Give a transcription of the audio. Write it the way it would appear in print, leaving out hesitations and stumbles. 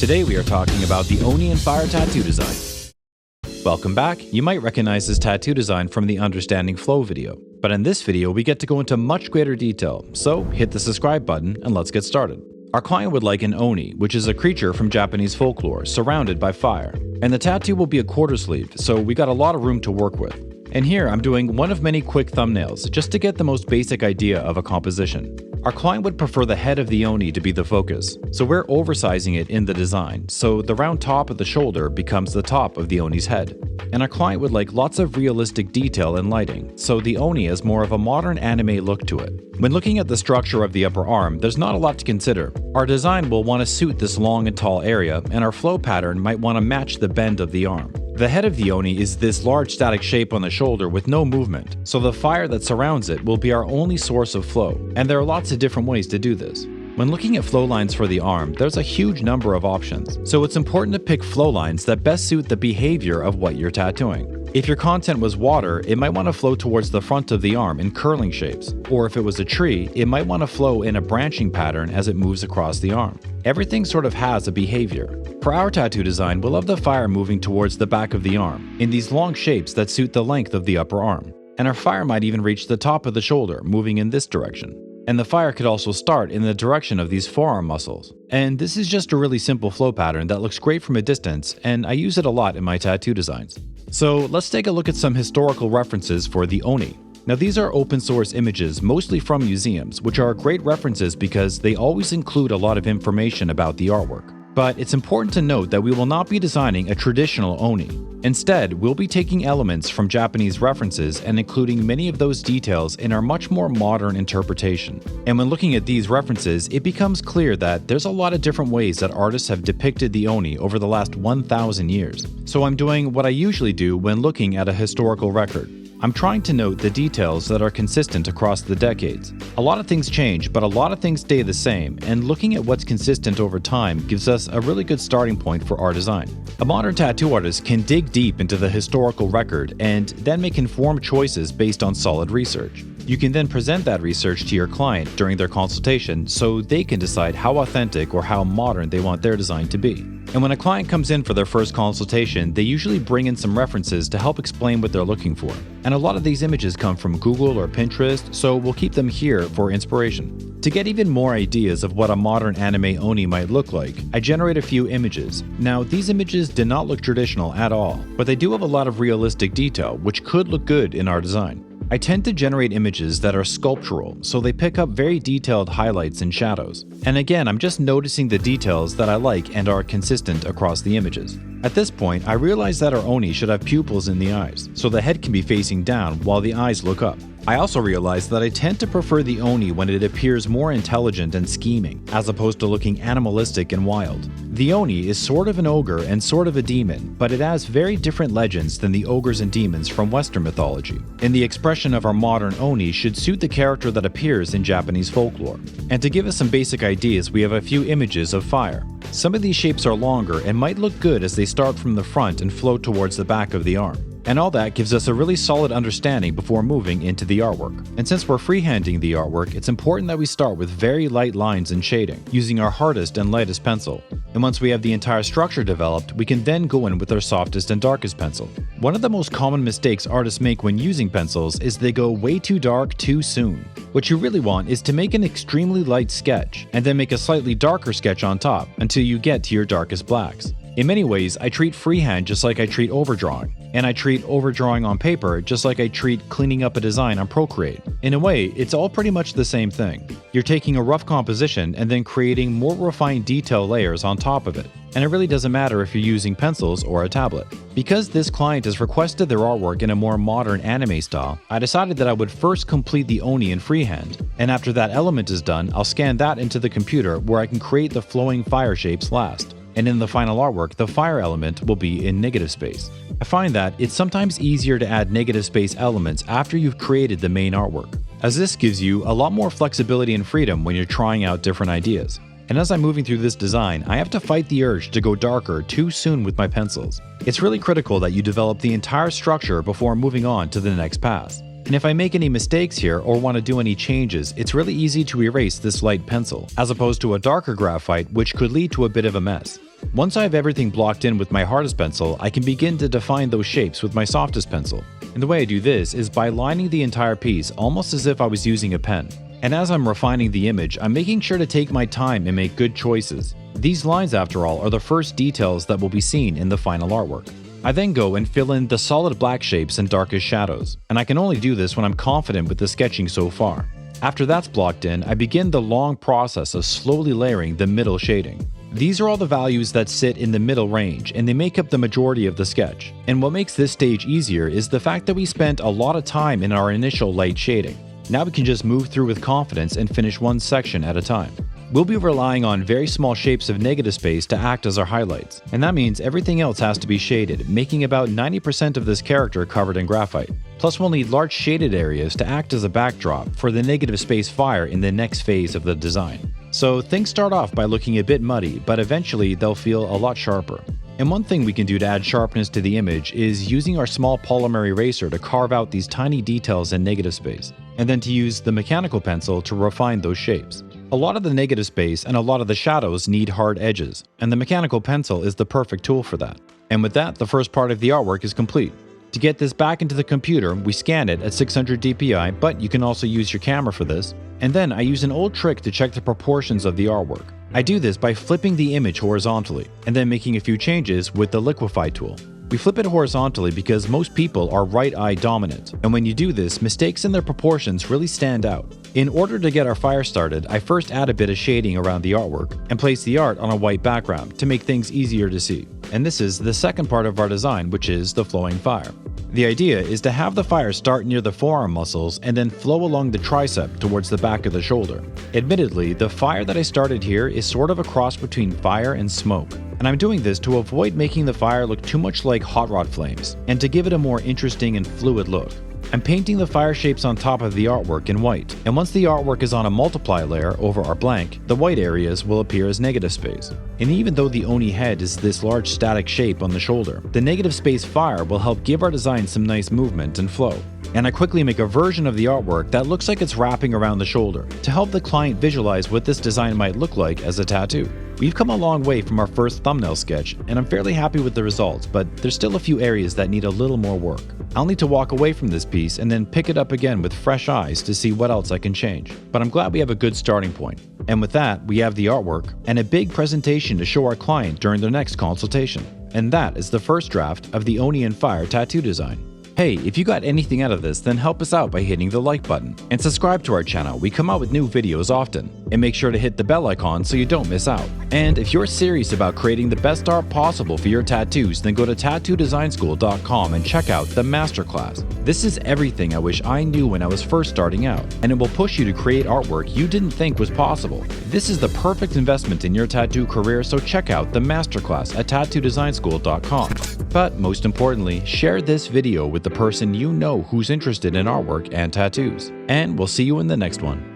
Today we are talking about the Oni and Fire tattoo design. Welcome back. You might recognize this tattoo design from the Understanding Flow video, but in this video we get to go into much greater detail, so hit the subscribe button and let's get started. Our client would like an Oni, which is a creature from Japanese folklore surrounded by fire, and the tattoo will be a quarter sleeve, so we got a lot of room to work with. And here I'm doing one of many quick thumbnails just to get the most basic idea of a composition. Our client would prefer the head of the Oni to be the focus, so we're oversizing it in the design, so the round top of the shoulder becomes the top of the Oni's head. And our client would like lots of realistic detail and lighting, so the Oni has more of a modern anime look to it. When looking at the structure of the upper arm, there's not a lot to consider. Our design will want to suit this long and tall area, and our flow pattern might want to match the bend of the arm. The head of the Oni is this large static shape on the shoulder with no movement, so the fire that surrounds it will be our only source of flow, and there are lots of different ways to do this. When looking at flow lines for the arm, there's a huge number of options, so it's important to pick flow lines that best suit the behavior of what you're tattooing. If your content was water, it might want to flow towards the front of the arm in curling shapes, or if it was a tree, it might want to flow in a branching pattern as it moves across the arm. Everything sort of has a behavior. For our tattoo design, we'll have the fire moving towards the back of the arm, in these long shapes that suit the length of the upper arm. And our fire might even reach the top of the shoulder, moving in this direction. And the fire could also start in the direction of these forearm muscles. And this is just a really simple flow pattern that looks great from a distance, and I use it a lot in my tattoo designs. So let's take a look at some historical references for the Oni. Now these are open source images, mostly from museums, which are great references because they always include a lot of information about the artwork. But it's important to note that we will not be designing a traditional Oni. Instead, we'll be taking elements from Japanese references and including many of those details in our much more modern interpretation. And when looking at these references, it becomes clear that there's a lot of different ways that artists have depicted the Oni over the last 1,000 years. So I'm doing what I usually do when looking at a historical record. I'm trying to note the details that are consistent across the decades. A lot of things change, but a lot of things stay the same, and looking at what's consistent over time gives us a really good starting point for our design. A modern tattoo artist can dig deep into the historical record and then make informed choices based on solid research. You can then present that research to your client during their consultation so they can decide how authentic or how modern they want their design to be. And when a client comes in for their first consultation, they usually bring in some references to help explain what they're looking for. And a lot of these images come from Google or Pinterest, so we'll keep them here for inspiration. To get even more ideas of what a modern anime Oni might look like, I generate a few images. Now, these images do not look traditional at all, but they do have a lot of realistic detail, which could look good in our design. I tend to generate images that are sculptural, so they pick up very detailed highlights and shadows. And again, I'm just noticing the details that I like and are consistent across the images. At this point, I realize that our Oni should have pupils in the eyes, so the head can be facing down while the eyes look up. I also realize that I tend to prefer the Oni when it appears more intelligent and scheming, as opposed to looking animalistic and wild. The Oni is sort of an ogre and sort of a demon, but it has very different legends than the ogres and demons from Western mythology. And the expression of our modern Oni should suit the character that appears in Japanese folklore. And to give us some basic ideas, we have a few images of fire. Some of these shapes are longer and might look good as they start from the front and float towards the back of the arm. And all that gives us a really solid understanding before moving into the artwork. And since we're freehanding the artwork, it's important that we start with very light lines and shading, using our hardest and lightest pencil. And once we have the entire structure developed, we can then go in with our softest and darkest pencil. One of the most common mistakes artists make when using pencils is they go way too dark too soon. What you really want is to make an extremely light sketch, and then make a slightly darker sketch on top until you get to your darkest blacks. In many ways, I treat freehand just like I treat overdrawing, and I treat overdrawing on paper just like I treat cleaning up a design on Procreate. In a way, it's all pretty much the same thing. You're taking a rough composition and then creating more refined detail layers on top of it. And it really doesn't matter if you're using pencils or a tablet. Because this client has requested their artwork in a more modern anime style, I decided that I would first complete the Oni in freehand, and after that element is done, I'll scan that into the computer where I can create the flowing fire shapes last. And in the final artwork, the fire element will be in negative space. I find that it's sometimes easier to add negative space elements after you've created the main artwork, as this gives you a lot more flexibility and freedom when you're trying out different ideas. And as I'm moving through this design, I have to fight the urge to go darker too soon with my pencils. It's really critical that you develop the entire structure before moving on to the next pass. And if I make any mistakes here or want to do any changes, it's really easy to erase this light pencil, as opposed to a darker graphite which could lead to a bit of a mess. Once I have everything blocked in with my hardest pencil, I can begin to define those shapes with my softest pencil. And the way I do this is by lining the entire piece almost as if I was using a pen. And as I'm refining the image, I'm making sure to take my time and make good choices. These lines, after all, are the first details that will be seen in the final artwork. I then go and fill in the solid black shapes and darkest shadows, and I can only do this when I'm confident with the sketching so far. After that's blocked in, I begin the long process of slowly layering the middle shading. These are all the values that sit in the middle range, and they make up the majority of the sketch. And what makes this stage easier is the fact that we spent a lot of time in our initial light shading. Now we can just move through with confidence and finish one section at a time. We'll be relying on very small shapes of negative space to act as our highlights, and that means everything else has to be shaded, making about 90% of this character covered in graphite. Plus we'll need large shaded areas to act as a backdrop for the negative space fire in the next phase of the design. So things start off by looking a bit muddy, but eventually they'll feel a lot sharper. And one thing we can do to add sharpness to the image is using our small polymer eraser to carve out these tiny details in negative space, and then to use the mechanical pencil to refine those shapes. A lot of the negative space and a lot of the shadows need hard edges, and the mechanical pencil is the perfect tool for that. And with that, the first part of the artwork is complete. To get this back into the computer, we scan it at 600 dpi, but you can also use your camera for this. And then I use an old trick to check the proportions of the artwork. I do this by flipping the image horizontally, and then making a few changes with the liquify tool. We flip it horizontally because most people are right eye dominant, and when you do this, mistakes in their proportions really stand out. In order to get our fire started, I first add a bit of shading around the artwork and place the art on a white background to make things easier to see. And this is the second part of our design, which is the flowing fire. The idea is to have the fire start near the forearm muscles and then flow along the tricep towards the back of the shoulder. Admittedly, the fire that I started here is sort of a cross between fire and smoke, and I'm doing this to avoid making the fire look too much like hot rod flames and to give it a more interesting and fluid look. I'm painting the fire shapes on top of the artwork in white, and once the artwork is on a multiply layer over our blank, the white areas will appear as negative space. And even though the Oni head is this large static shape on the shoulder, the negative space fire will help give our design some nice movement and flow. And I quickly make a version of the artwork that looks like it's wrapping around the shoulder to help the client visualize what this design might look like as a tattoo. We've come a long way from our first thumbnail sketch, and I'm fairly happy with the results, but there's still a few areas that need a little more work. I'll need to walk away from this piece and then pick it up again with fresh eyes to see what else I can change. But I'm glad we have a good starting point. And with that, we have the artwork and a big presentation to show our client during their next consultation. And that is the first draft of the Oni and Fire tattoo design. Hey, if you got anything out of this, then help us out by hitting the like button and subscribe to our channel. We come out with new videos often. And make sure to hit the bell icon so you don't miss out. And if you're serious about creating the best art possible for your tattoos, then go to tattoodesignschool.com and check out the masterclass. This is everything I wish I knew when I was first starting out, and it will push you to create artwork you didn't think was possible. This is the perfect investment in your tattoo career, so check out the masterclass at tattoodesignschool.com. But most importantly, share this video with the person you know who's interested in artwork and tattoos. And we'll see you in the next one.